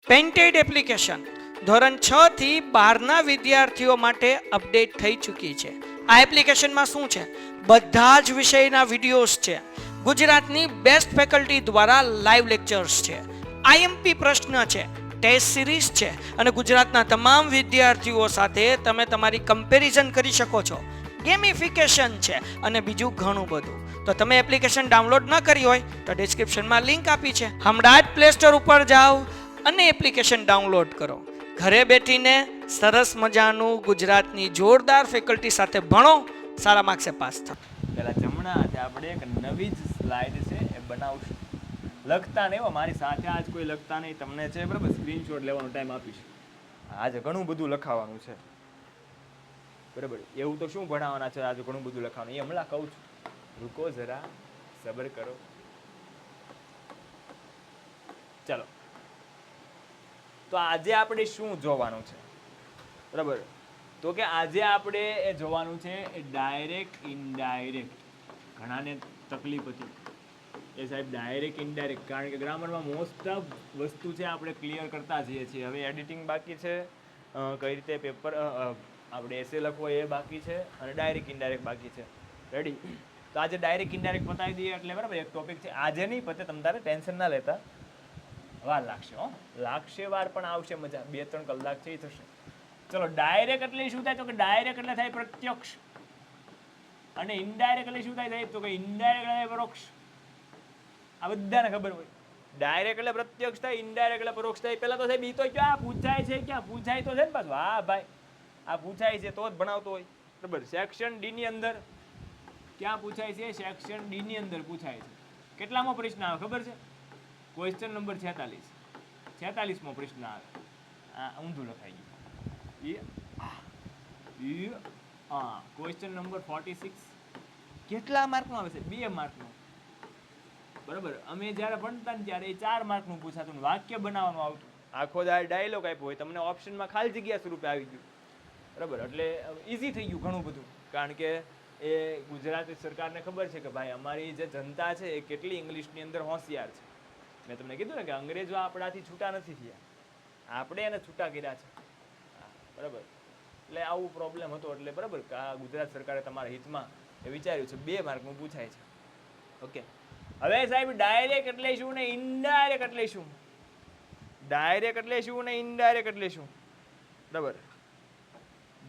Painted application ધોરણ 6 થી 12ના વિદ્યાર્થીઓ માટે અપડેટ થઈ ચૂકી છે. આ એપ્લિકેશનમાં શું છે? બધા જ વિષયના વિડીયોઝ છે. ગુજરાતની બેસ્ટ ફેકલ્ટી દ્વારા લાઈવ લેક્ચર્સ છે. આઈએમપી પ્રશ્ન છે, ટેસ્ટ સિરીઝ છે અને ગુજરાતના તમામ વિદ્યાર્થીઓ સાથે તમે તમારી કમ્પેરિઝન કરી શકો છો. ગેમિફિકેશન છે અને બીજું ઘણું બધું. તો તમે એપ્લિકેશન ડાઉનલોડ ન કરી હોય તો ડિસ્ક્રિપ્શનમાં લિંક આપી છે. હમણાં જ પ્લે સ્ટોર ઉપર જાઓ અને એપ્લિકેશન ડાઉનલોડ કરો. ઘરે બેઠીને સરસ મજાનું ગુજરાતની જોરદાર ફેકલ્ટી સાથે ભણો, સારા માર્ક્સે પાસ થાઓ. પેલા જમણા હાથે આપણે એક નવી જ સ્લાઇડ છે એ બનાવશું. લખતા નહીં હો, મારી સાથે આજ કોઈ લખતા નહીં. તમને છે બરાબર, સ્ક્રીનશોટ લેવાનો ટાઈમ આપીશ. આજે ઘણું બધું લખાવાનું છે બરાબર. એવું તો શું ભણાવવાના છે, આજે ઘણું બધું લખવાનું એ હમણાં કહું છું. રૂકો જરા, સબર કરો. ચલો, તો આજે આપણે શું જોવાનું છે બરાબર? તો કે આજે આપણે એ જોવાનું છે ડાયરેક્ટ ઇનડાયરેક્ટ. ઘણાને તકલીફ હતી એ સાહેબ ડાયરેક્ટ ઇનડાયરેક્ટ, કારણ કે ગ્રામરમાં મોસ્ટ ઓફ વસ્તુ છે આપણે ક્લિયર કરતા જઈએ છીએ. હવે એડિટિંગ બાકી છે, કઈ રીતે પેપર આપણે એસે લખવો એ બાકી છે, અને ડાયરેક્ટ ઇનડાયરેક્ટ બાકી છે. રેડી? તો આજે ડાયરેક્ટ ઇનડાયરેક્ટ પતાવી દઈએ એટલે બરાબર. એક ટોપિક છે, આજે નહીં પતે, તમે તારે ટેન્શન ના લેતા, વાર લાગશે. લાગશે વાર, પણ આવશે મજા. 2-3 કલાક છે એ થશે. ચલો, ડાયરેક્ટ એટલે શું થાય? તો કે ડાયરેક્ટ એટલે થાય પ્રત્યક્ષ, અને ઇનડાયરેક્ટ એટલે શું થાય? તો કે ઇનડાયરેક્ટ એટલે પરોક્ષ. આ બધાને ખબર હોય. ડાયરેક્ટ એટલે પ્રત્યક્ષ થાય, ઇનડાયરેક્ટ એટલે પરોક્ષ થાય. પેલા તો સાહેબ ઈ તો ક્યાં પૂછાય છે, ક્યાં પૂછાય તો છે ને પાછું. હા ભાઈ, આ પૂછાય છે તો જ ભણાવતો હોય બરાબર. સેક્શન ડી ની અંદર ક્યાં પૂછાય છે? સેક્શન ડી ની અંદર પૂછાય છે. કેટલામો પ્રશ્ન આવે ખબર છે? ક્વેશ્ચન નંબર 46મો પ્રશ્ન આવે. ઊંધું લખાઈ ગયું. ક્વેશ્ચન નંબર 46 કેટલા માર્કનો આવે છે? 2 માર્કનો બરાબર. અમે જ્યારે ભણતા ને ત્યારે 4 માર્કનું પૂછાતું, વાક્ય બનાવવાનું આવતું. આખો ડાયલોગ આપ્યો હોય તમને, ઓપ્શનમાં ખાલી જગ્યા સ્વરૂપે આવી ગયું બરાબર. એટલે ઇઝી થઈ ગયું ઘણું બધું, કારણ કે એ ગુજરાતી સરકારને ખબર છે કે ભાઈ અમારી જે જનતા છે એ કેટલી ઇંગ્લિશની અંદર હોશિયાર છે. મેં તમને કીધું ને કે અંગ્રેજો આપણાથી છૂટા નથી થયા, આપણે એને છૂટા કર્યા છે બરાબર. એટલે આવું પ્રોબ્લેમ હતો, એટલે બરાબર ગુજરાત સરકારે તમારા હિતમાં એ વિચાર્યું છે 2 માર્કનું પૂછાય છે. ઓકે, હવે સાહેબ ડાયરેક્ટ એટલે શું ને ઇનડાયરેક્ટ એટલે શું? ડાયરેક્ટ એટલે શું ને ઇનડાયરેક્ટ એટલે શું બરાબર?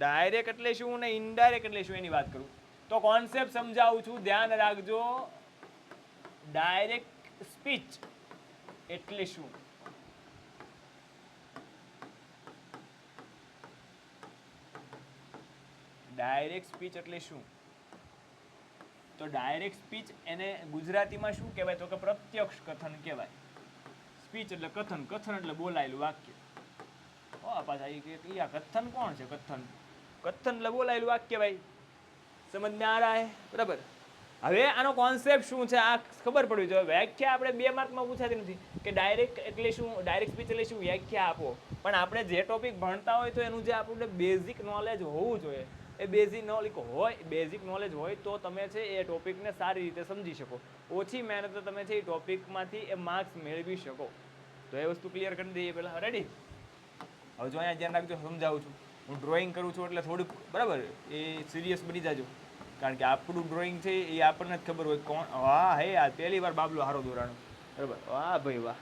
ડાયરેક્ટ એટલે શું ને ઇનડાયરેક્ટ એટલે શું એની વાત કરું તો કોન્સેપ્ટ સમજાવું છું, ધ્યાન રાખજો. ડાયરેક્ટ સ્પીચ એટલે શું? ડાયરેક્ટ સ્પીચ એટલે શું? તો ડાયરેક્ટ સ્પીચ એને ગુજરાતીમાં શું કહેવાય? તો કે પ્રત્યક્ષ કથન કહેવાય. સ્પીચ એટલે કથન, કથન એટલે બોલાયેલું વાક્ય. પાછા એ કથન કોણ છે? કથન એટલે બોલાયેલું વાક્ય ભાઈ. સમજ में आ रहा है બરાબર? હવે આનો કોન્સેપ્ટ શું છે આ ખબર પડવી જોઈએ. વ્યાખ્યા આપણે 2 માર્કમાં પૂછાતી નથી કે ડાયરેક્ટ એટલે શું, ડાયરેક્ટ સ્પીચ એટલે શું, વ્યાખ્યા આપો. પણ આપણે જે ટોપિક ભણતા હોય તો એનું જે આપણને બેઝિક નોલેજ હોવું જોઈએ, એ બેઝિક નોલેજ હોય તો તમે છે એ ટોપિકને સારી રીતે સમજી શકો. ઓછી મહેનત તમે છે એ ટોપિકમાંથી એ માર્ક્સ મેળવી શકો. તો એ વસ્તુ ક્લિયર કરી દઈએ પહેલાં. રેડી? હવે જો અહીંયા ધ્યાન રાખજો, સમજાવું છું. હું ડ્રોઈંગ કરું છું એટલે થોડુંક બરાબર એ સિરિયસ બની જાજો, કારણ કે આપણું ડ્રોઈંગ છે એ આપણને જ ખબર હોય કોણ. વાહ, હે આ પહેલી વાર બાબલો હારો દોરાણો બરાબર. વાહ ભાઈ વાહ,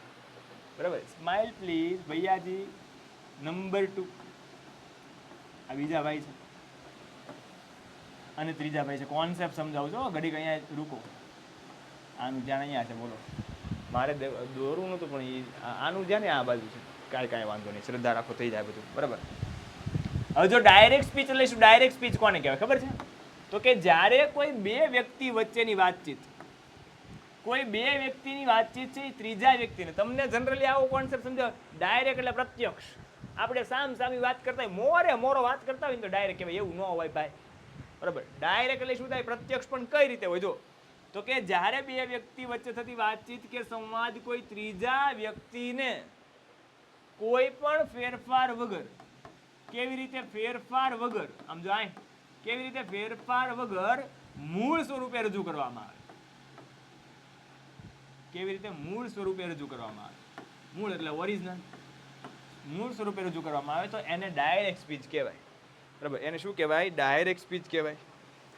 બરાબર. Smile please Bhaiyaji. નંબર 2 આ બીજા ભાઈ છે અને ત્રીજા ભાઈ છે. કોન્સેપ્ટ સમજાવું છો, ઘડીક અહીંયા રૂકો. આનું ધ્યાન અહીંયા છે, બોલો. મારે દોરવું નહોતું પણ આનું ધ્યાન આ બાજુ છે. કાંઈ વાંધો નહીં, શ્રદ્ધા રાખો, થઈ જાય બધું બરાબર. હવે જો ડાયરેક્ટ સ્પીચ એટલે શું? ડાયરેક્ટ સ્પીચ કોને કહેવાય ખબર છે? તો કે જ્યારે કોઈ 2 વ્યક્તિ વચ્ચેની વાતચીત, કોઈ 2 વ્યક્તિની વાતચીત છે એ ત્રીજા વ્યક્તિને, તમને જનરલી આવો કોન્સેપ્ટ સમજાવો. ડાયરેક્ટ એટલે પ્રત્યક્ષ. આપણે સામસામી વાત કરતા હોય, મોરો વાત કરતા હોય ને તો ડાયરેક્ટ કહેવાય. એવું ન હોય ભાઈ બરાબર. ડાયરેક્ટ એટલે શું થાય? પ્રત્યક્ષ. પણ કઈ રીતે હોય? જો તો કે જ્યારે 2 વ્યક્તિ વચ્ચે થતી વાતચીત કે સંવાદ કોઈ ત્રીજા વ્યક્તિને કોઈ પણ ફેરફાર વગર, કેવી રીતે ફેરફાર વગર, આમ જો કેવી રીતે ફેરફાર વગર મૂળ સ્વરૂપે રજૂ કરવામાં આવે. કેવી રીતે મૂળ સ્વરૂપે રજૂ કરવામાં આવે? મૂળ એટલે ઓરિજિનલ. મૂળ સ્વરૂપે રજૂ કરવામાં આવે તો એને ડાયરેક્ટ સ્પીચ કહેવાય. બરાબર, એને શું કહેવાય? ડાયરેક્ટ સ્પીચ કહેવાય.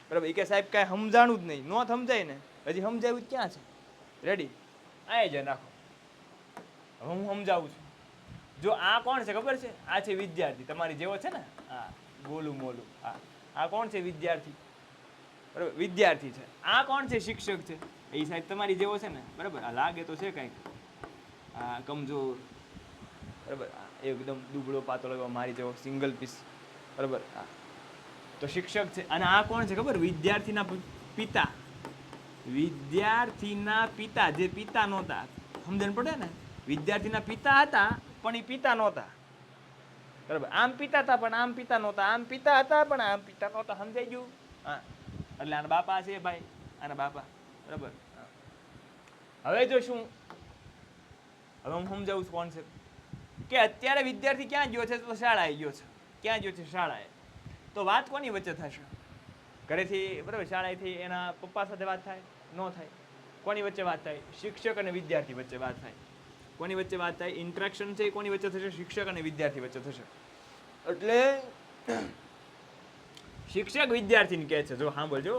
બરાબર, એ કે સાહેબ કાંઈ સમજાણું જ નહીં, ન સમજાય ને, હજી સમજાવ્યું જ ક્યાં છે? રેડી, આ જ રાખો. હવે હું સમજાવું છું. જો આ કોણ છે ખબર છે? આ છે વિદ્યાર્થી, તમારી જેવો છે ને, હા ગોલું મોલું, હા આ કોણ છે? વિદ્યાર્થી. બરાબર, વિદ્યાર્થી છે. આ કોણ છે? શિક્ષક છે. એ સાહેબ તમારી જેવો છે ને, બરાબર. આ લાગે તો છે કંઈક, હા કમજોર, બરાબર, એકદમ દુબળો પાતળો મારી જેવો સિંગલ પીસ, બરાબર. હા તો શિક્ષક છે. અને આ કોણ છે ખબર? વિદ્યાર્થીના પિતા. વિદ્યાર્થીના પિતા, જે પિતા નહોતા, સમજણ પડે ને? વિદ્યાર્થીના પિતા હતા પણ એ પિતા નહોતા, બરાબર. આમ પિતા હતા પણ આમ પિતા નહોતા, આમ પિતા હતા પણ આમ પિતા નહોતા. સમજાઈ ગયું? હા, એટલે આના બાપા છે ભાઈ, આના બાપા, બરાબર. હવે જો શું, હવે હું સમજાવું છું કોન્સેપ્ટ, કે અત્યારે વિદ્યાર્થી ક્યાં ગયો છે? તો શાળાએ ગયો છે. ક્યાં ગયો છે? શાળાએ. તો વાત કોની વચ્ચે થશે? ઘરેથી, બરાબર, શાળાએથી એના પપ્પા સાથે વાત થાય? ન થાય. કોની વચ્ચે વાત થાય? શિક્ષક અને વિદ્યાર્થી વચ્ચે વાત થાય. કોની વચ્ચે વાત થાય? ઇન્ટરેક્શન છે એ કોની વચ્ચે થશે? શિક્ષક અને વિદ્યાર્થી વચ્ચે થશે. એટલે શિક્ષક વિદ્યાર્થીને કહે છે, જો સાંભળજો,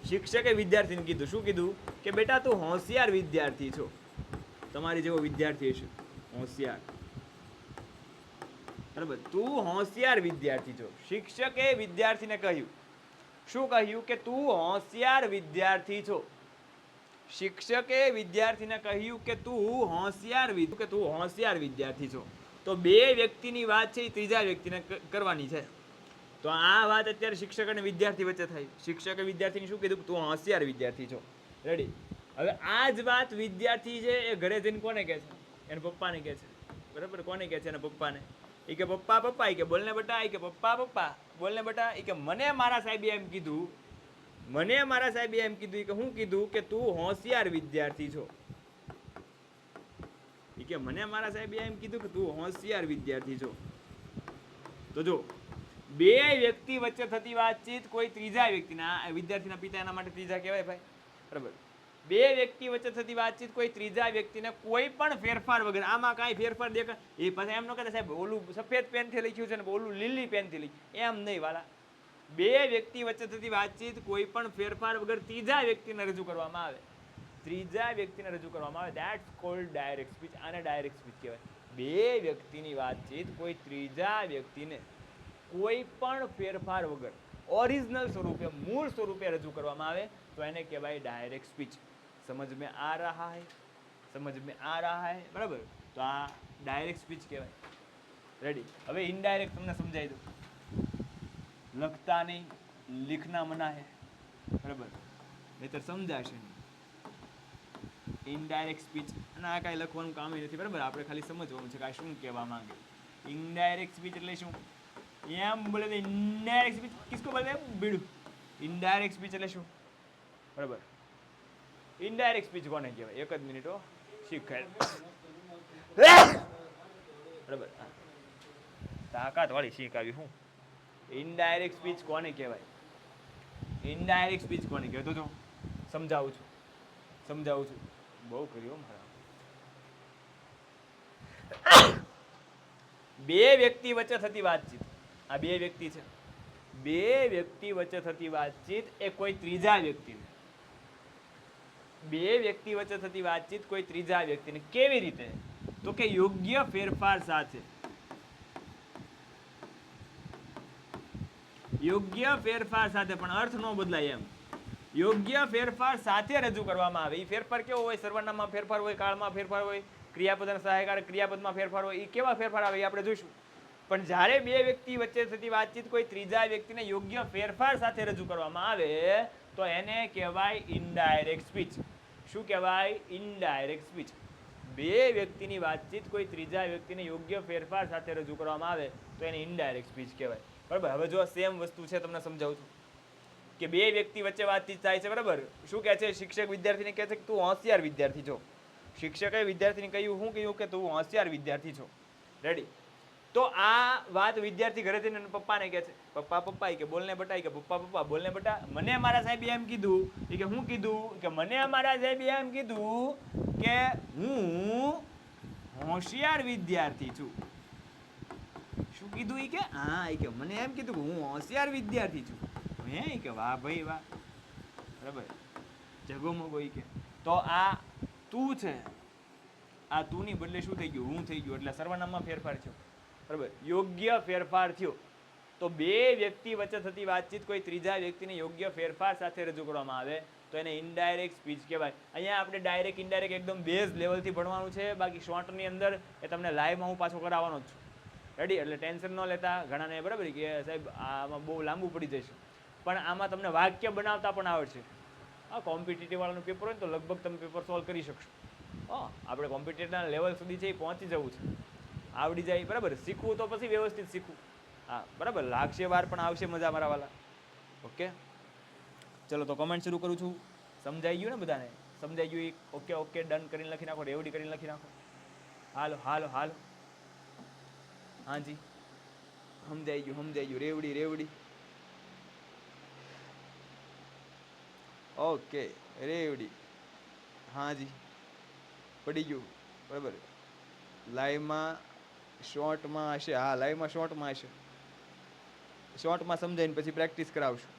શિક્ષકે વિદ્યાર્થીને કીધું, શું કીધું? કે બેટા તું હોશિયાર વિદ્યાર્થી છો, તમારી જેવો વિદ્યાર્થી છે, હોશિયાર, બરાબર, તું હોશિયાર વિદ્યાર્થી છો. શિક્ષકે વિદ્યાર્થીને કહ્યું, શું કહ્યું? કે તું હોશિયાર વિદ્યાર્થી છો. શિક્ષકે વિદ્યાર્થીને કહ્યું કે તું હોશિયાર વિદ્યાર્થી છો. તો બે વ્યક્તિની વાત છે એ ત્રીજા વ્યક્તિને કરવાની છે. તો આ વાત અત્યારે શિક્ષક અને વિદ્યાર્થી વચ્ચે થઈ. શિક્ષકે વિદ્યાર્થીને શું કીધું? તું હોશિયાર વિદ્યાર્થી છો. રેડી. હવે આ જ વાત વિદ્યાર્થી છે એ ઘરે જઈને કોને કહે છે? એના પપ્પાને કહે છે, બરાબર. કોને કહે છે? એના પપ્પાને. એ કે પપ્પા પપ્પા, એ કે બોલને બેટા, એ કે પપ્પા પપ્પા બોલને બેટા, એ કે મને મારા સાહેબે એમ કીધું, કે હું કીધું? કે તું હોશિયાર વિદ્યાર્થી છો. એ કે મને મારા સાહેબે એમ કીધું કે તું હોશિયાર વિદ્યાર્થી છો. તો જો બે વ્યક્તિ વચ્ચે થતી વાતચીત કોઈ ત્રીજા વ્યક્તિના, વિદ્યાર્થીના પિતા એના માટે ત્રીજા કહેવાય ભાઈ, બરાબર. બે વ્યક્તિ વચ્ચે થતી વાતચીત કોઈ ત્રીજા વ્યક્તિને કોઈ પણ ફેરફાર વગર, આમાં કાંઈ ફેરફાર દેખાય એ પાછા એમ ન કહેતા સાહેબ ઓલું સફેદ પેનથી લખ્યું છે ને ઓલું લીલી પેનથી લખ્યું, એમ નહીં વાલા. બે વ્યક્તિ વચ્ચે થતી વાતચીત કોઈ પણ ફેરફાર વગર ત્રીજા વ્યક્તિને રજૂ કરવામાં આવે, ધેટ્સ કોલ્ડ ડાયરેક્ટ સ્પીચ. આને ડાયરેક્ટ સ્પીચ કહેવાય. બે વ્યક્તિની વાતચીત કોઈ ત્રીજા વ્યક્તિને કોઈ પણ ફેરફાર વગર ઓરિજિનલ સ્વરૂપે, મૂળ સ્વરૂપે રજૂ કરવામાં આવે તો એને કહેવાય ડાયરેક્ટ સ્પીચ. સમજ में आ रहा है, બરાબર. તો આ ડાયરેક્ટ સ્પીચ કહેવાય. રેડી. હવે ઇનડાયરેક્ટ તમને સમજાવી દઉં. લખતા નહીં, લિખના મના હે, બરાબર, નહીતર સમજાશે નહીં. ઇનડાયરેક્ટ સ્પીચ, અને આ કાંઈ લખવાનું કામ નથી, બરાબર. આપણે ખાલી સમજવાનું છે કે આ શું કહેવા માંગે. ઇનડાયરેક્ટ સ્પીચ એટલે શું? એમ બોલે તો ઇનડાયરેક્ટ સ્પીચ કિસકો બોલते हैं? બીડું. ઇનડાયરેક્ટ સ્પીચ એટલે શું? બરાબર. ઇનડાયરેક્ટ સ્પીચ કોને કહેવાય? એક જ મિનિટ હો, શીખાય, બરાબર. તાકાત વાળી શીખ આવી. હું ઇનડાયરેક્ટ સ્પીચ કોને કહેવાય? ઇનડાયરેક્ટ સ્પીચ કોને કહેવાય? તો જો સમજાવું છું. બહુ કર્યું મારા. બે વ્યક્તિ વચ્ચે થતી વાતચીત, આ બે વ્યક્તિ છે, બે વ્યક્તિ વચ્ચે થતી વાતચીત એ કોઈ ત્રીજા વ્યક્તિને, બે વ્યક્તિ વચ્ચે થતી વાતચીત કોઈ ત્રીજા વ્યક્તિને કેવી રીતે? તો કે યોગ્ય ફેરફાર સાથે, પણ અર્થ ન બદલાય એમ. યોગ્ય ફેરફાર સાથે રજૂ કરવામાં આવે. એ ફેરફાર કેવો હોય? સર્વનામમાં ફેરફાર હોય, કાળમાં ફેરફાર હોય, ક્રિયાપદ અને સહાયકારક ક્રિયાપદમાં ફેરફાર હોય. એ કેવા ફેરફાર આવે એ આપણે જોઈશું. પણ જ્યારે બે વ્યક્તિ વચ્ચે થતી વાતચીત કોઈ ત્રીજા વ્યક્તિને યોગ્ય ફેરફાર સાથે રજૂ કરવામાં આવે તો એને કહેવાય ઇનડાયરેક્ટ સ્પીચ. શું કહેવાય? Indirect speech. બે વ્યક્તિની વાતચીત કોઈ ત્રીજા વ્યક્તિને યોગ્ય ફેરફાર સાથે રજૂ કરવામાં આવે તો એને ઇનડાયરેક્ટ સ્પીચ કહેવાય, બરાબર. હવે જો સેમ વસ્તુ છે, તમને સમજાવું છું કે બે વ્યક્તિ વચ્ચે વાતચીત થાય છે, બરાબર. શું કહે છે? શિક્ષક વિદ્યાર્થીને કહે છે કે તું હોશિયાર વિદ્યાર્થી છો. શિક્ષકે વિદ્યાર્થીને કહ્યું કે તું હોશિયાર વિદ્યાર્થી છો. રેડી. તો આ વાત વિદ્યાર્થી ઘરે જઈને પપ્પાને કહે છે, પપ્પા પપ્પા, કે બોલને બટા, કે પપ્પા પપ્પા બોલને બટા, મને મારા સાહેબે એમ કીધું, કે હું કીધું? કે મને મારા સાહેબે એમ કીધું કે હું હોશિયાર વિદ્યાર્થી છું. શું કીધું એ કે હા એ કે મને એમ કીધું કે હું હોશિયાર વિદ્યાર્થી છું. હે એ કે વાહ ભાઈ વાહ, બરાબર. જગોમગો એ કે તો આ તું છે, આ તુંની બદલે શું થઈ ગયું, હું થઈ ગયું, એટલે સર્વનામમાં ફેરફાર થયો, બરાબર. યોગ્ય ફેરફાર થયો. તો બે વ્યક્તિ વચ્ચે થતી વાતચીત કોઈ ત્રીજા વ્યક્તિને યોગ્ય ફેરફાર સાથે રજૂ કરવામાં આવે તો એને ઇનડાયરેક્ટ સ્પીચ કહેવાય. અહીંયા આપણે ડાયરેક્ટ ઇનડાયરેક્ટ એકદમ બેઝ લેવલથી ભણવાનું છે, બાકી શોર્ટની અંદર એ તમને લાઈવમાં હું પાછો કરાવવાનો જ છું. રેડી? એટલે ટેન્શન ન લેતા. ઘણાને બરાબર કે સાહેબ આમાં બહુ લાંબુ પડી જશે, પણ આમાં તમને વાક્ય બનાવતા પણ આવડશે. હા, કોમ્પિટિટિવ વાળાનું પેપર હોય ને તો લગભગ તમે પેપર સોલ્વ કરી શકશો. હા, આપણે કોમ્પિટિટિવના લેવલ સુધી છે એ પહોંચી જવું છે, આવડી જાય, બરાબર. શીખવું તો પછી વ્યવસ્થિત શીખવું. હા, બરાબર. લાગશે વાર પણ આવશે મજા મારા વાલા. ઓકે, ચલો તો કમેન્ટ શરૂ કરું છું. સમજાઈ ગયું ને બધાને? સમજાઈ ગયું? ઓકે ઓકે ડન કરીને લખી નાખો, રેવડી કરીને લખી નાખો. હાલો હાલો હાલો, હાજી સમજાઈ ગયું, સમજાઈ ગયું. રેવડી રેવડી. ઓકે રેવડી, હાજી પડી ગયું, બરાબર. લાઈવમાં શોર્ટમાં હશે, હા લાઈવમાં શોર્ટમાં હશે. શોર્ટમાં સમજાવીને પછી પ્રેક્ટિસ કરાવશું.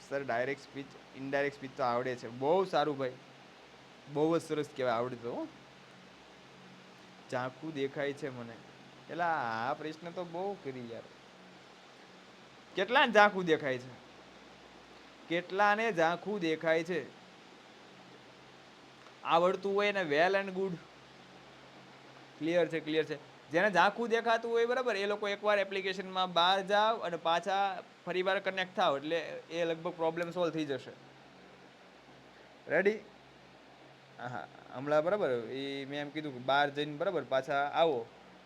Sir direct speech indirect speech તો આવડે છે, બહુ સારું ભાઈ, બહુ જ સરસ કહેવાય, આવડે તો. ઝાંખું દેખાય છે મને, એટલે આ પ્રશ્ન તો બહુ કરી યાર. કેટલાને ઝાંખું દેખાય છે? કેટલાને ઝાંખું દેખાય છે? આવડતું હોય ને વેલ એન્ડ ગુડ, ક્લિયર છે, ક્લિયર છે. જેને ઝાંખું દેખાતું હોય, બરાબર, એ લોકો એકવાર એપ્લિકેશનમાં બહાર જાઓ અને પાછા ફરીવાર કનેક્ટ થાવ એટલે એ લગભગ પ્રોબ્લેમ સોલ્વ થઈ જશે. રેડી? હા, હમણાં બરાબર એ મેં એમ કીધું કે બહાર જઈને બરાબર પાછા આવો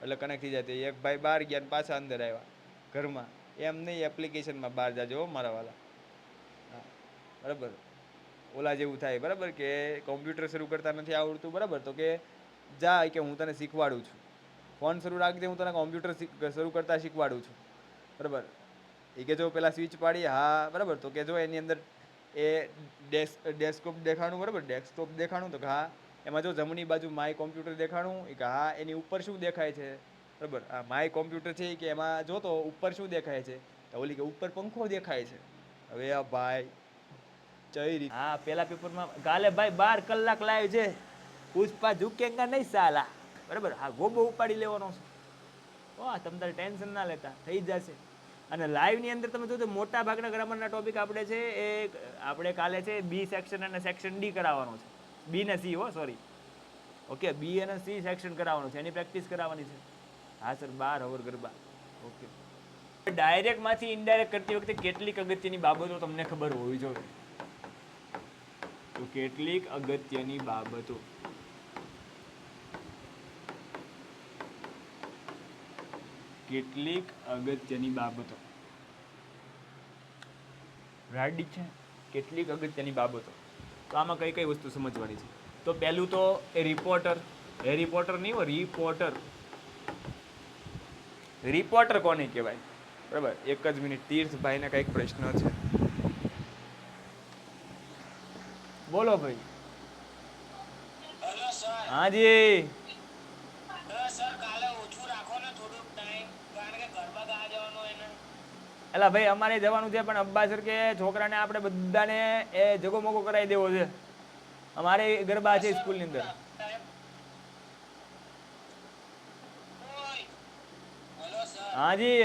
એટલે કનેક્ટ થઈ જાય. એક ભાઈ બહાર ગયા ને પાછા અંદર આવ્યા ઘરમાં, એમ નહીં એપ્લિકેશનમાં બહાર જાજો મારા વાલા. હા, બરાબર. ઓલા જેવું થાય, બરાબર, કે કોમ્પ્યુટર શરૂ કરતા નથી આવડતું, બરાબર, તો કે જા કે હું તને શીખવાડું છું. ફોન શરૂ રાખજે, હું તને કોમ્પ્યુટર શરૂ કરતા શીખવાડું છું, બરાબર. એ કે જો પેલા સ્વિચ પાડી, હા બરાબર, તો કે જો એની અંદર એ ડેસ્કટોપ દેખાણું, બરાબર, ડેસ્કટોપ દેખાણું, તો કે હા એમાં જો જમણી બાજુ માય કોમ્પ્યુટર દેખાણું, એ કે હા એની ઉપર શું દેખાય છે, બરાબર, આ માય કોમ્પ્યુટર છે કે એમાં જો તો ઉપર શું દેખાય છે, તો ઓલી કે ઉપર પંખો દેખાય છે. હવે આ ભાઈ ચઈ રીત, હા પેલા પેપરમાં કાલે ભાઈ 12 કલાક લાઈવ છે, પુષ્પા ઝુકેંગા નહીં સાલા, બરાબર. હા, ગોબો ઉપાડી લેવાનો છે. વાહ, તમે તારે ટેન્શન ના લેતા, થઈ જશે. અને લાઈવની અંદર તમે જોજો મોટા ભાગના ગ્રામરના ટોપિક આપણે છે એ આપણે કાલે છે બી સેક્શન અને સેક્શન ડી કરાવવાનો છે. બી ને સી, હો સોરી, ઓકે, બી અને સી સેક્શન કરાવવાનું છે, એની પ્રેક્ટિસ કરાવવાની છે. હા સર, 12 અવર ગરબા. ઓકે. ડાયરેક્ટમાંથી ઇનડાયરેક્ટ કરતી વખતે કેટલીક અગત્યની બાબતો તમને ખબર હોવી જોઈએ. તો કેટલીક અગત્યની બાબતો, કેટલીક અગત્યની બાબતો રાઈટ છે. કેટલીક અગત્યની બાબતો, તો આમાં કઈ કઈ વસ્તુ સમજવાની છે? તો પહેલું તો એ રિપોર્ટર, એ રિપોર્ટર નહીં હો, રિપોર્ટર. રિપોર્ટર કોને કહેવાય? બરાબર, એક જ મિનિટ, તીર્થભાઈને કંઈક પ્રશ્ન છે, બોલો ભાઈ. હાજી. એટલે ભાઈ અમારે જવાનું છે, પણ અબ્બા સર કે છોકરાને આપણે બધાને એ જગોમગો કરાવી દેવો છે. અમારે ગરબા છે સ્કૂલની અંદર. હાજી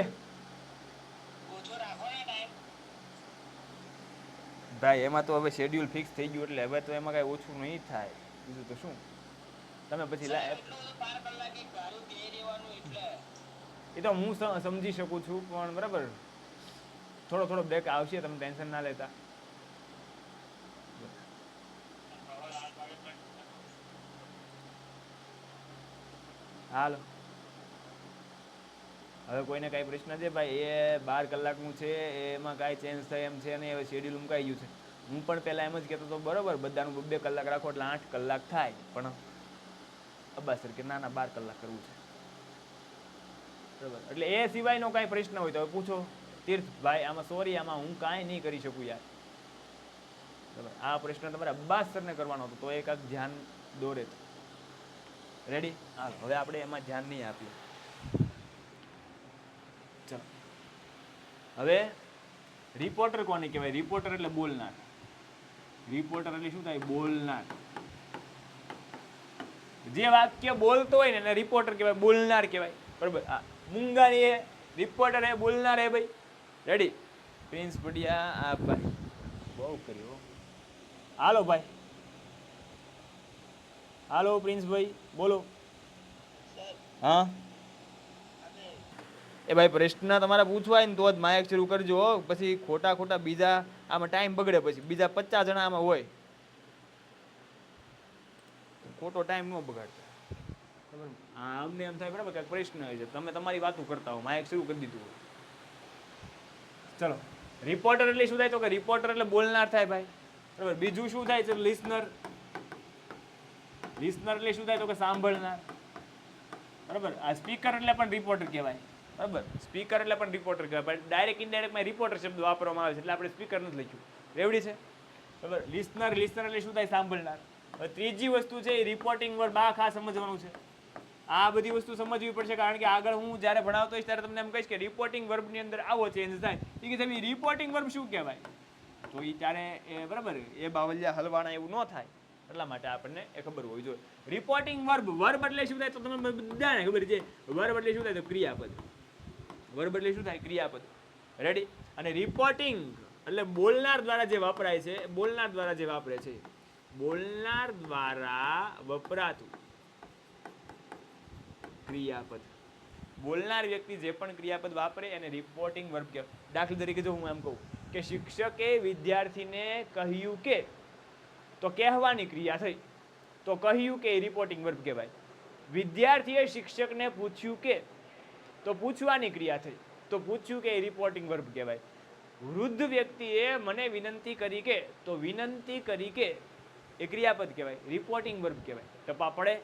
ભાઈ, એમાં તો હવે શેડ્યુલ ફિક્સ થઈ ગયું એટલે હવે તો એમાં કાંઈ ઓછું નહીં થાય, બીજું તો શું. તમે પછી એ તો હું સમજી શકું છું, પણ બરાબર થોડો થોડો બ્રેક આવશે, તમે ટેન્શન ના લેતા. હાલો, હવે કોઈને કાંઈ પ્રશ્ન છે ભાઈ? એ 12 કલાકનું છે, એમાં કાંઈ ચેન્જ થાય એમ છે નહીં, હવે શેડ્યુલ મુકાઈ ગયું છે. હું પણ પહેલાં એમ જ કહેતો હતો, બરાબર, બધાનું 2 કલાક રાખો એટલે 8 કલાક થાય, પણ અબ્બા સર કે ના ના 12 કલાક કરવું છે, બરાબર. એટલે એ સિવાયનો કાંઈ પ્રશ્ન હોય તો પૂછો તીર્થભાઈ. આમાં સોરી, આમાં હું કાંઈ નહીં કરી શકું યાર, બરાબર. આ પ્રશ્ન તમારે અબ્બાસ સરને કરવાનો હતો તો એક ધ્યાન દોરે. રેડી? હા, હવે આપણે એમાં ધ્યાન નહીં આપીએ. ચાલો હવે રિપોર્ટર કોને કહેવાય? રિપોર્ટર એટલે બોલનાર. રિપોર્ટર એટલે શું થાય? બોલનાર. જે વાક્ય બોલતો હોય ને એને રિપોર્ટર કહેવાય, બોલનાર કહેવાય. બરાબર? આ મૂંગાની એ રિપોર્ટર એ બોલનાર હે ભાઈ. રેડી? પ્રિન્સ પડિયા આ ભાઈ બહુ કર્યો. હાલો ભાઈ, હાલો પ્રિન્સભાઈ બોલો. હા એ ભાઈ પ્રશ્ન તમારા પૂછવા હોય ને તો જ માયક શરૂ કરજો હો. પછી ખોટા ખોટા બીજા આમાં ટાઈમ બગડે, પછી બીજા 50 જણા આમાં હોય, ખોટો ટાઈમ ન બગાડતા. બરાબર? હા અમને એમ થાય બરાબર કે પ્રશ્ન હોય છે, તમે તમારી વાતો કરતા હો, માયક શરૂ કરી દીધું હોય. ચલો રિપોર્ટર એટલે શું થાય? તો કે રિપોર્ટર એટલે બોલનાર થાય ભાઈ. બરાબર? બીજું શું થાય છે? લિસનર. લિસનર એટલે શું થાય? તો કે સાંભળનાર. બરાબર? આ સ્પીકર એટલે પણ રિપોર્ટર કહેવાય. બરાબર? સ્પીકર એટલે પણ રિપોર્ટર કહેવાય. ડાયરેક્ટ ઇનડાયરેક્ટમાં રિપોર્ટર શબ્દ વાપરવામાં આવે છે એટલે આપણે સ્પીકર નથી લખ્યું. રેવડી છે? બરાબર? લિસનર. લિસનર એટલે શું થાય? સાંભળનાર. હવે ત્રીજી વસ્તુ છે એ રિપોર્ટિંગ વર્બ. આ ખાસ સમજવાનું છે. આ બધી વસ્તુ સમજવી પડશે, કારણ કે આગળ હું જ્યારે ભણાવતો હોઈશ ત્યારે તમને એમ કહીશ કે રિપોર્ટિંગ વર્બની અંદર આવો ચેન્જ થાય. એ કે સાહેબ રિપોર્ટિંગ વર્બ શું કહેવાય? તો એ ત્યારે એ બરાબર એ બાવલિયા હલવાણા એવું ન થાય, એટલા માટે આપણને એ ખબર હોવી જોઈએ. Reporting verb. વર્બ એટલે શું થાય? તો તમને બધાને ખબર છે. વર્બ એટલે શું થાય? તો ક્રિયાપદ. વર્બ એટલે શું થાય? ક્રિયાપદ. રેડી? અને રિપોર્ટિંગ એટલે બોલનાર દ્વારા જે વપરાય છે, બોલનાર દ્વારા જે વાપરે છે, બોલનાર દ્વારા વપરાતું ક્રિયાપદ. બોલનાર વ્યક્તિ જે પણ ક્રિયાપદ વાપરે એને રિપોર્ટિંગ વર્બ કહેવાય. દાખલા તરીકે જો હું એમ કહું કે શિક્ષકે વિદ્યાર્થીને કહ્યું કે, તો કહેવાની ક્રિયા થઈ, તો કહ્યું કે રિપોર્ટિંગ વર્બ કહેવાય. વિદ્યાર્થીએ શિક્ષકને પૂછ્યું કે, તો પૂછવાની ક્રિયા થઈ, તો પૂછ્યું કે રિપોર્ટિંગ વર્બ કહેવાય. વૃદ્ધ વ્યક્તિએ મને વિનંતી કરી કે, તો વિનંતી કરી કે એ ક્રિયાપદ કહેવાય, રિપોર્ટિંગ વર્બ કહેવાય. ટપા પડે,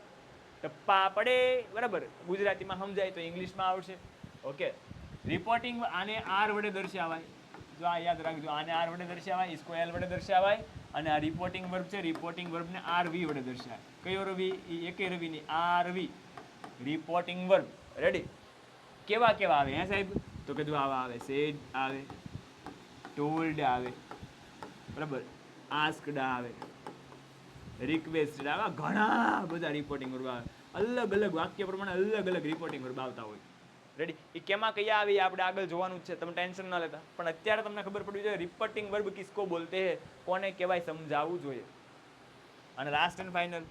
ટપ્પા પડે. બરાબર? ગુજરાતીમાં સમજાય તો ઇંગ્લિશમાં આવશે. ઓકે. રિપોર્ટિંગ આને આર વડે દર્શાવાય. જો આ યાદ રાખજો, આને આર વડે દર્શાવાય, ઇસકો એલ વડે દર્શાવાય. અને આ રિપોર્ટિંગ વર્બ છે, રિપોર્ટિંગ વર્બને આર વી વડે દર્શાવાય. કયો રવિ? એ એકે રવિની R V. Reporting verb. Ready? કેવા કેવા આવે હે સાહેબ? તો કે જો આવા આવે, સેડ આવે, ટોલ્ડ આવે, બરાબર, આસ્કડ આવે, રિક્વેસ્ટેડ આવે. ઘણા બધા રિપોર્ટિંગ વર્બ આવે. અલગ અલગ વાક્ય પ્રમાણે અલગ અલગ રિપોર્ટિંગ વર્બ આવતા હોય. રેડી? એ કેમાં કયા આવે આપણે આગળ જોવાનું જ છે, તમે ટેન્શન ના લેતા. પણ અત્યારે તમને ખબર પડવી જોઈએ રિપોર્ટિંગ વર્બ કિસકો બોલતે હે, કોને કહેવાય સમજાવવું જોઈએ. અને last and final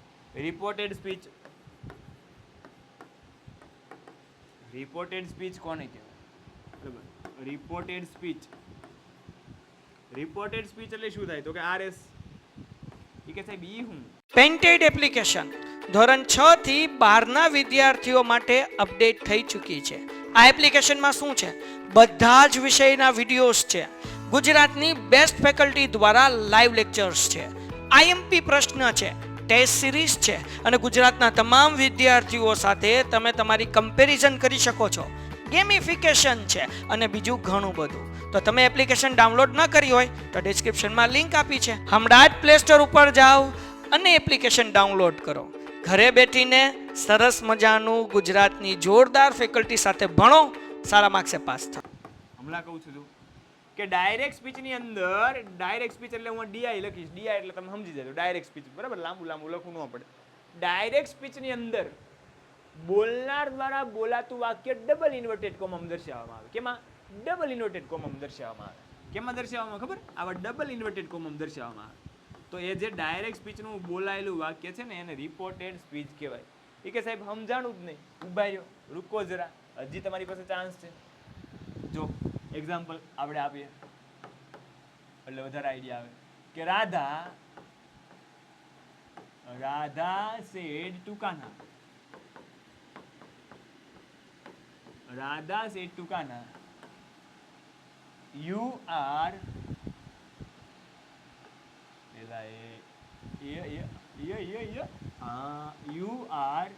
reported speech. Reported speech કોને કહેવાય? બરાબર? Reported speech. રિપોર્ટેડ સ્પીચ એટલે શું થાય? તો કે આરએસ. એ કે સાહેબ ઈ હું પેન્ટેડ એપ્લિકેશન ધોરણ 6 થી 12ના વિદ્યાર્થીઓ માટે અપડેટ થઈ ચૂકી છે. આ એપ્લિકેશનમાં શું છે? બધા જ વિષયના વિડીયોઝ છે. ગુજરાતની બેસ્ટ ફેકલ્ટી દ્વારા લાઈવ લેક્ચર્સ છે. આઈએમપી પ્રશ્ન છે, ટેસ્ટ સિરીઝ છે, અને ગુજરાતના તમામ વિદ્યાર્થીઓ સાથે તમે તમારી કમ્પેરિઝન કરી શકો છો. ગેમિફિકેશન છે અને બીજું ઘણું બધું. તો તમે એપ્લિકેશન ડાઉનલોડ ન કરી હોય તો ડિસ્ક્રિપ્શનમાં લિંક આપી છે, હમણાં જ પ્લે સ્ટોર ઉપર જાઓ અને એપ્લિકેશન ડાઉનલોડ કરો. ઘરે બેઠીને સરસ મજાનું ગુજરાતની જોરદાર ફેકલ્ટી સાથે ભણો, સારા માર્ક્સે પાસ થાઓ. હમણાં કહું છું કે ડાયરેક્ટ સ્પીચની અંદર, ડાયરેક્ટ સ્પીચ એટલે હું ડીઆઈ લખીશ. ડીઆઈ એટલે તમે સમજી જજો, ડાયરેક્ટ સ્પીચ. બરાબર? લાંબુ લાંબુ લખવું ન પડે. ડાયરેક્ટ સ્પીચની અંદર બોલનાર દ્વારા બોલાતું વાક્ય ડબલ ઇન્વર્ટેડ કોમામાં દર્શાવવામાં આવે. કેમાં? ડબલ ઇન્વર્ટેડ કોમામાં દર્શાવવામાં આવે. કેમાં દર્શાવવામાં ખબર? આવા ડબલ ઇન્વર્ટેડ કોમામાં દર્શાવવામાં આવે. તો એ જે ડાયરેક્ટ સ્પીચનું બોલાયેલું વાક્ય છે ને એને રિપોર્ટેડ સ્પીચ કહેવાય. એ કે સાહેબ સમજાણું જ નહીં, ઉભા રહ્યો, રૂકો જરા, હજી તમારી પાસે ચાન્સ છે. જો એક્ઝામ્પલ આપણે આપીએ એટલે વધારે આઈડિયા આવે કે Radha said to Kanha. Radha said to Kanha, you are you are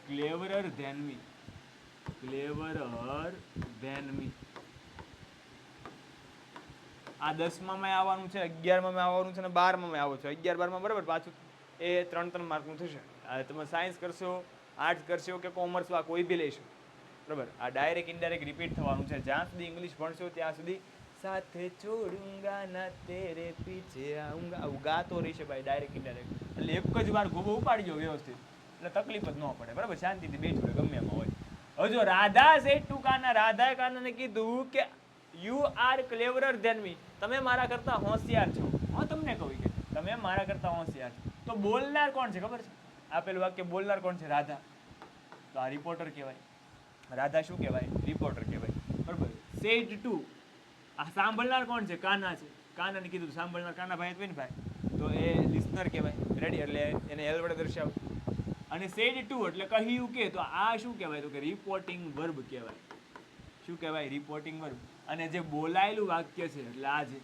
cleverer than me. Cleverer than me. આ 10માં આવવાનું છે, 11માં આવવાનું છે અને 12માં આવવાનું છે. 11 12માં બરાબર પાછું એ 3 માર્કનું થશે. તમે સાયન્સ કરશો, આર્ટ્સ કરશો કે કોમર્સ કોઈ બી લેશો, બરાબર. આ ડાયરેક્ટ ઇનડાયરેક્ટ રિપીટ થવાનું છે. જ્યાં સુધી ઇંગ્લિશ ભણશો ત્યાં સુધી સાથે છોડુંગા ના તેરે પીછે આઉંગા, આવું ગાતો રહેશે ભાઈ ડાયરેક્ટ ઇનડાયરેક્ટ. એટલે એક જ વાર ગોબો ઉપાડી જો વ્યવસ્થિત, એટલે તકલીફ જ ન પડે. બરાબર, શાંતિથી બેઠું રહે ગમે એમાં હોય. હવે જો રાધા સેડ ટુ કાના, રાધાએ કાનાને કીધું કે યુ આર ક્લેવરર ધેન મી, તમે મારા કરતા હોશિયાર છો. હા, તમને કહું કે તમે મારા કરતા હોશિયાર છો. તો બોલનાર કોણ છે ખબર છે? આપેલું વાક્ય બોલનાર કોણ છે? રાધા. તો આ રિપોર્ટર કહેવાય. રાધા શું કહેવાય? રિપોર્ટર કહેવાય. બરાબર. સેડ ટુ, આ સાંભળનાર કોણ છે? કાના છે. કાનાને કીધું સાંભળનાર કાના ભાઈ હોય ને ભાઈ, તો એ લિસનર કહેવાય. રેડી, એટલે એને એલ વડે દર્શાવ. અને સેડ ટુ એટલે કહ્યું કે, તો આ શું કહેવાય? તો કે રિપોર્ટિંગ વર્બ કહેવાય. શું કહેવાય? Reporting verb. અને જે બોલાયેલું વાક્ય છે એટલે આ છે.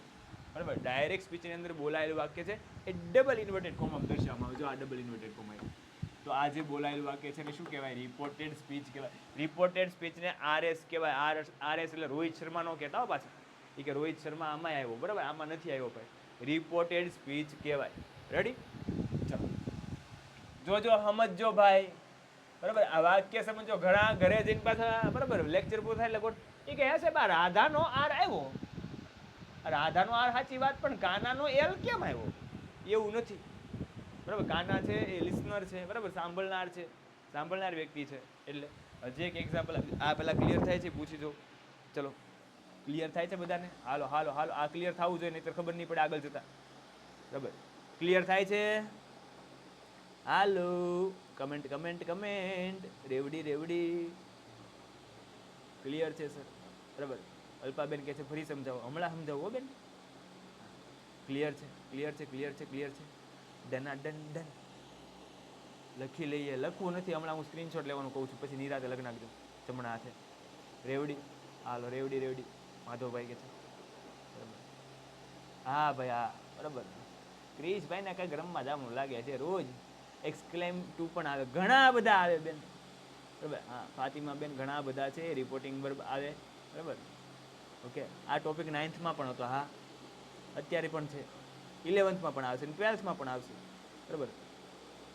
બરાબર, ડાયરેક્ટ સ્પીચની અંદર બોલાયેલું વાક્ય છે એ ડબલ ઇન્વર્ટેડ કોમામાં દર્શાવવામાં આવે. જો આ ડબલ ઇન્વર્ટેડ કોમા, તો આ જે બોલાયેલું વાક્ય છે એટલે શું કહેવાય? રિપોર્ટેડ સ્પીચ કહેવાય. રિપોર્ટેડ સ્પીચને આરએસ કહેવાય. આરએસ એટલે રોહિત શર્મા નો કહેતા હો પાછા. એ કે રોહિત શર્મા આમાં આવ્યો, બરાબર, આમાં નથી આવ્યો ભાઈ. રિપોર્ટેડ સ્પીચ કહેવાય. રેડી? ચાલો જોજો, સમજો ભાઈ. બરાબર, આ વાક્ય સમજો. ઘણા ઘરે જઈને પાછા બરાબર લેક્ચર પૂરું થાય એટલે એ કહે છે બા રાધાનો આર આવ્યો, રાધાનો આર સાચી વાત, પણ કાનાનો એલ કેમ આવ્યો? એવું નથી. બરાબર, કાના છે એ લિસનર છે, બરાબર, સાંભળનાર છે, સાંભળનાર વ્યક્તિ છે. એટલે હજી એક એક્ઝામ્પલ આ પેલા ક્લિયર થાય છે, પૂછી જો. ચલો, ક્લિયર થાય છે બધાને? હાલો હાલો હાલો, આ ક્લિયર થવું જોઈએ, નહીં તો ખબર નહીં પડે આગળ જતા. બરાબર, ક્લિયર થાય છે? હાલો, કમેન્ટ કમેન્ટ કમેન્ટ. રેવડી રેવડી. ક્લિયર છે સર? બરાબર. અલ્પાબેન કહે છે ફરી સમજાવો. હમણાં સમજાવો હો બેન. ક્લિયર છે, ક્લિયર છે, ક્લિયર છે, ક્લિયર છે. ડના ડન ડન. લખી લઈએ. લખવું નથી હમણાં, હું સ્ક્રીનશોટ લેવાનું કહું છું, પછી નિરાતે લગ્ન નાખજો જમણા હાથે. રેવડી, હાલો રેવડી રેવડી. માધવભાઈ કે છે બરાબર. હા ભાઈ હા, બરાબર. ક્રિશભાઈ ને કઈ રમવા જવાનું લાગે છે રોજ. એક્સક્લેમ ટુ પણ આવે, ઘણા બધા આવે બેન. બરાબર, હા ફાતિમા બેન ઘણા બધા છે. રિપોર્ટિંગ વર્બ આવે. બરાબર, ઓકે. આ ટોપિક 9th પણ હતો. હા, અત્યારે પણ છે. 11th પણ આવશે, 12th પણ આવશે. બરાબર,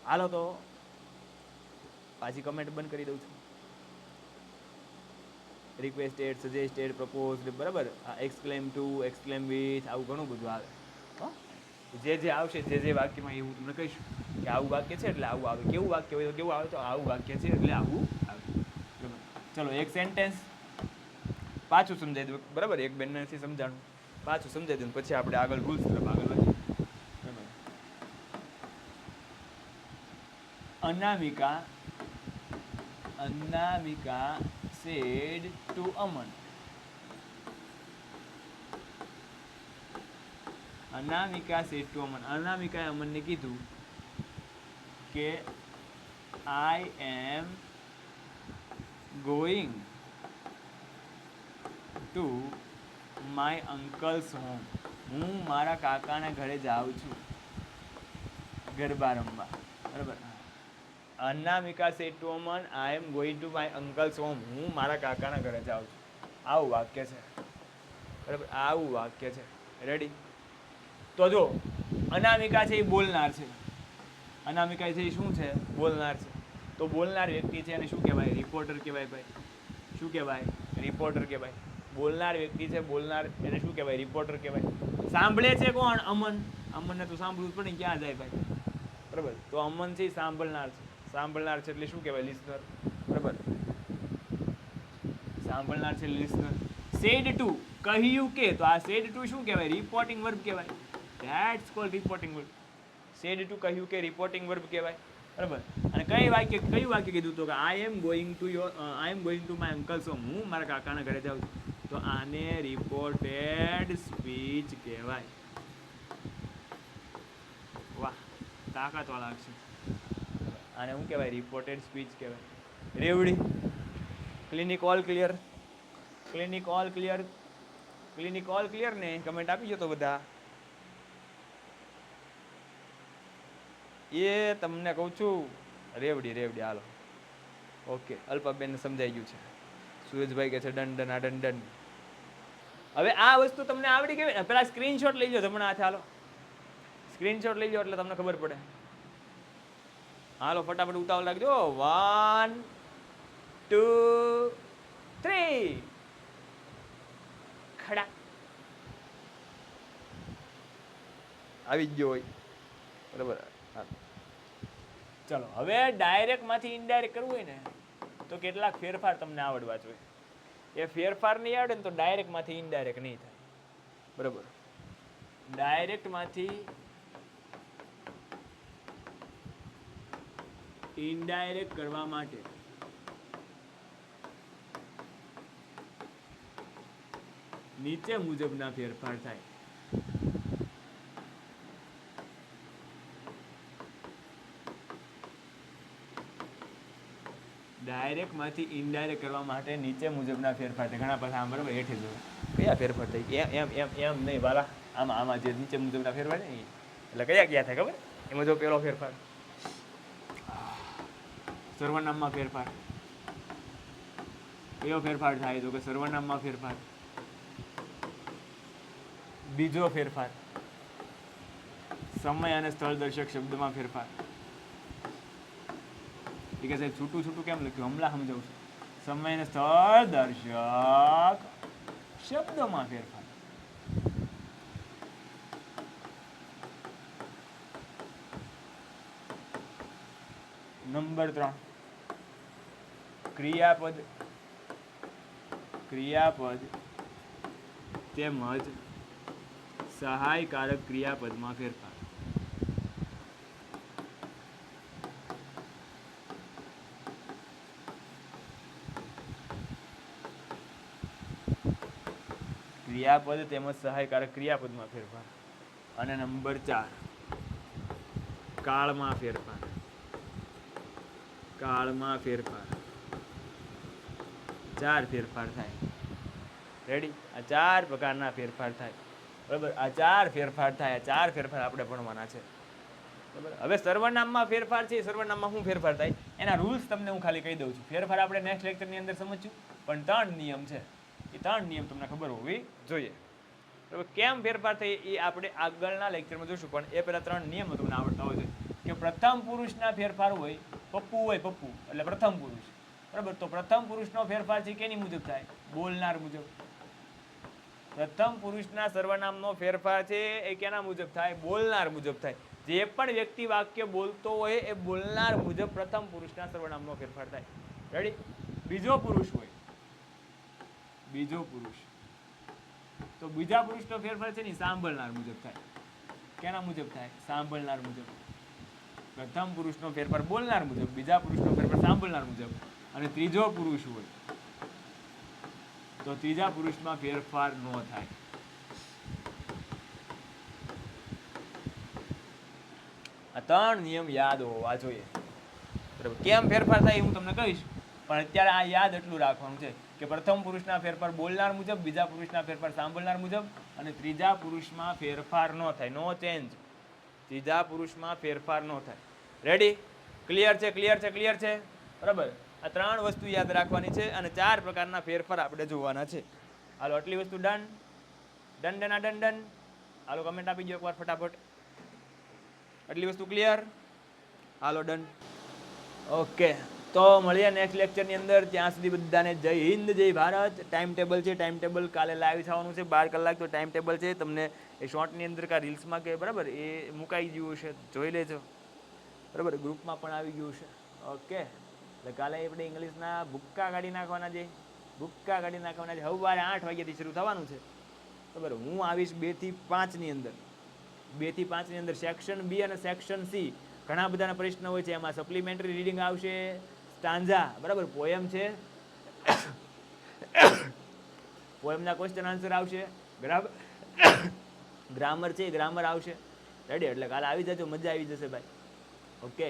હાલો તો પાછી કમેન્ટ બંધ કરી દઉં છું. રિક્વેસ્ટેડ, સજેસ્ટેડ, પ્રપોઝડ, બરાબર. એક્સક્લેમ ટુ, એક્સક્લેમ વિથ, આવું ઘણું બધું આવે. જે જે આવશે, જે જે વાક્યમાં એ હું તમને કહીશ કે આવું વાક્ય છે એટલે આવું આવે. કેવું વાક્ય હોય તો કેવું આવે? તો આવું વાક્ય છે એટલે આવું આવે. બરાબર, ચલો એક સેન્ટેન્સ પાછું સમજાવી દઉં. બરાબર, એક બેન નથી સમજાણું, પાછું સમજાવી દઉં, પછી આપણે આગળ રૂલ્સ તરફ આગળ વધીએ. બરાબર. Anamika said to Aman. Anamika said to Aman. અનામિકાએ અમનને કીધું કે I am going to my uncle's home. હું મારા કાકાના ઘરે જાઉં છું ગરબા રમવા. બરાબર. Anamika said to Aman I am going to my uncle's home. હું મારા કાકાના ઘરે જાઉં છું. આવું વાક્ય છે. બરાબર, આવું વાક્ય છે. રેડી? તો જો અનામિકા છે એ બોલનાર છે. અનામિકા છે એ શું છે? બોલનાર છે. તો બોલનાર વ્યક્તિ છે એને શું કહેવાય? રિપોર્ટર કહેવાય ભાઈ. શું કહેવાય? રિપોર્ટર કહેવાય. બોલનાર વ્યક્તિ છે, બોલનાર, એને શું કહેવાય? રિપોર્ટર કહેવાય. સાંભળે છે કોણ? અમન. અમનને તો સાંભળવું પડે, ક્યાં જાય ભાઈ? બરાબર, તો અમન છે એ સાંભળનાર છે. સાંભળનાર છે એટલે શું કહેવાય? લિસનર. બરાબર, સાંભળનાર છે લિસનર. સેડ ટુ, કહ્યું કે, તો આ સેડ ટુ શું કહેવાય? રિપોર્ટિંગ વર્બ કહેવાય. That's cold reporting verb. Said to કહ્યું કે રિપોર્ટિંગ વર્બ કહેવાય. બરાબર. અને કયું વાક્ય કીધું તો કે I am going to my uncle's home. હું મારા કાકાના ઘરે જાઉં છું. તો આને રિપોર્ટેડ સ્પીચ કહેવાય. વાહ, તાકાતવાળા અક્ષર. આને શું કહેવાય? રિપોર્ટેડ સ્પીચ કહેવાય. રેવડી. ક્લિનિક ઓલ ક્લિયર? ક્લિનિક ઓલ ક્લિયર? ક્લિનિક ઓલ ક્લિયર ને કમેન્ટ આપી તો બધા. એ તમને કહું છું. રેવડી રેવડી, હાલો ઓકે. અલ્પાબેનને સમજાઈ ગયું છે. સુરજભાઈ કહે છે ડન ડન આ ડન ડન. હવે આ વસ્તુ તમને આવડી ગઈ ને? પેલા સ્ક્રીનશોટ લઈ લો હમણાં હાથે. હાલો સ્ક્રીનશોટ લઈ લો એટલે તમને ખબર પડે. હાલો ફટાફટ ઉતાવળ લાગજો. 1 2 3 ખડા આવી જ ગયો હોય બરાબર. હા. ચલો હવે ડાયરેક્ટ માંથી ઇનડાયરેક્ટ કરવું હોય ને તો કેટલાક ફેરફાર તમને આવડવા જોઈએ. એ ફેરફાર નહીં આવડે ને તો ડાયરેક્ટ માંથી ઇનડાયરેક્ટ નહીં થાય બરાબર. ડાયરેક્ટ માંથી ઇનડાયરેક્ટ કરવા માટે નીચે મુજબના ફેરફાર થાય. ડાયરેક્ટ માંથી ઇનડાયરેક્ટ કરવા માટે નીચે મુજબના ફેરફાર થાય. ઘણા પાછા આમ બરાબર હેઠે જો કયા ફેરફાર થાય એમ એમ એમ નહીં વાલા આમાં આમાં જે નીચે મુજબના ફેરફાર છે ને એટલે કયા થાય ખબર? એમાં જો પેલો ફેરફાર સર્વનામમાં ફેરફાર, કયો ફેરફાર થાય તો કે સર્વનામમાં ફેરફાર. બીજો ફેરફાર સમય અને સ્થળ દર્શક શબ્દમાં ફેરફાર. એ કે સાહેબ છૂટું છૂટું કેમ લખ્યું હમણાં સમજાવું છું. સમય અને સ્થળ દર્શક શબ્દોમાં ફેરફાર. નંબર 3 ક્રિયાપદ તેમજ સહાયકારક ક્રિયાપદમાં ફેરફાર. ક્રિયાપદ તેમજ સહાયકારક ક્રિયાપદમાં ફેરફાર. અને નંબર 4 કાળમાં ફેરફાર. કાળમાં ફેરફાર 4 ફેરફાર થાય. રેડી? આ 4 પ્રકારના ફેરફાર થાય બરાબર. આ 4 ફેરફાર થાય. આ 4 ફેરફાર આપણે ભણવાના છે બરાબર. હવે સર્વનામમાં ફેરફાર છે. સર્વનામમાં શું ફેરફાર થાય એના રૂલ્સ તમને હું ખાલી કહી દઉં છું. ફેરફાર આપણે નેક્સ્ટ લેક્ચરની અંદર સમજશું, પણ 3 નિયમ છે. એ 3 નિયમ તમને ખબર હોવી જોઈએ બરાબર. કેમ ફેરફાર થાય એ આપણે આગળના લેક્ચરમાં જોઈશું, પણ એ પહેલા 3 નિયમો તમને આવડતા હોય છે કે પ્રથમ પુરુષના ફેરફાર હોય પપ્પુ હોય પપ્પુ એટલે પ્રથમ પુરુષ બરાબર. તો પ્રથમ પુરુષનો ફેરફાર છે કેની મુજબ થાય? બોલનાર મુજબ. પ્રથમ પુરુષના સર્વનામનો ફેરફાર છે એ કેના મુજબ થાય? બોલનાર મુજબ થાય. જે પણ વ્યક્તિ વાક્ય બોલતો હોય એ બોલનાર મુજબ પ્રથમ પુરુષના સર્વનામનો ફેરફાર થાય. રેડી? બીજો પુરુષ હોય, બીજો પુરુષ તો બીજા પુરુષનો ફેરફાર છે ને સાંભળનાર મુજબ થાય. કેના મુજબ થાય? સાંભળનાર મુજબ. પ્રથમ પુરુષનો ફેરફાર બોલનાર મુજબ, બીજા પુરુષનો ફેરફાર સાંભળનાર મુજબ. અને ત્રીજો પુરુષ હોય તો ત્રીજા પુરુષમાં ફેરફાર ન થાય. આ 3 નિયમ યાદ હોવા જોઈએ બરાબર. કેમ ફેરફાર થાય હું તમને કહીશ, પણ અત્યારે આ યાદ એટલું રાખવાનું છે કે પ્રથમ પુરુષના ફેરફાર બોલનાર મુજબ, બીજા પુરુષના ફેરફાર સાંભળનાર મુજબ, અને ત્રીજા પુરુષમાં ફેરફાર ન થાય. નો ચેન્જ. ત્રીજા પુરુષમાં ફેરફાર ન થાય. રેડી? ક્લિયર છે? ક્લિયર છે? ક્લિયર છે બરાબર. આ 3 વસ્તુ યાદ રાખવાની છે અને 4 પ્રકારના ફેરફાર આપણે જોવાના છે. હાલો આટલી વસ્તુ ડન ડન ડન આ ડન ડન. હાલો કમેન્ટ આપી દો એકવાર ફટાફટ. આટલી વસ્તુ ક્લિયર? હાલો ડન. ઓકે, તો મળીએ નેક્સ્ટ લેક્ચરની અંદર. ત્યાં સુધી બધાને જય હિન્દ, જય ભારત. ટાઈમ ટેબલ છે, ટાઈમ ટેબલ કાલે લાઈવ થવાનું છે 12 કલાક. તો ટાઈમ ટેબલ છે તમને એ શોર્ટની અંદર કા રીલ્સમાં કે બરાબર એ મુકાઈ ગયું છે, જોઈ લેજો બરાબર. ગ્રુપમાં પણ આવી ગયું છે. ઓકે, એટલે કાલે આપણે ઇંગ્લિશના ભૂક્કા કાઢી નાખવાના છે. ભૂક્કા કાઢી નાખવાના છે. સવારે 8 વાગ્યાથી શરૂ થવાનું છે બરાબર. હું આવીશ 2 થી 5 ની અંદર. 2 થી 5 ની અંદર સેક્શન બી અને સેક્શન સી ઘણા બધાના પ્રશ્ન હોય છે. એમાં સપ્લિમેન્ટરી રીડિંગ આવશે, સ્ટાન્ઝા બરાબર, પોયમ છે, પોયમના ક્વેશ્ચન આન્સર આવશે, ગ્રામર છે ગ્રામર આવશે. રેડી? એટલે કાલે આવી જજો, મજા આવી જશે ભાઈ. ઓકે,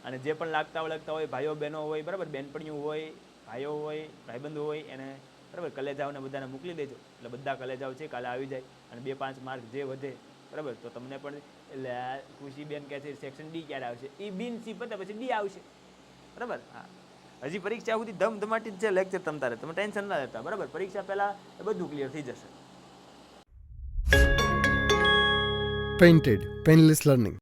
અને જે પણ લાગતા હોય ભાઈઓ બહેનો હોય બરાબર, બેનપણીઓ હોય, ભાઈઓ હોય, ભાઈબંધો હોય એને બરાબર કલેજાઓને બધાને મોકલી દેજો. એટલે બધા કલેજાઓ છે કાલે આવી જાય અને 2-5 માર્ક જે વધે બરાબર તો તમને પણ. એટલે ખુશીબેન કહે છે સેક્શન ડી ક્યારે આવશે? એ બીન સી પતે પછી ડી આવશે બરાબર. હા, હજી પરીક્ષા સુધી ધમધમાટી જ છે લેક્ચર. તમે ટેન્શન ના લેતા બરાબર. પરીક્ષા પહેલા બધું ક્લિયર થઈ જશે. Painted Painless Learning.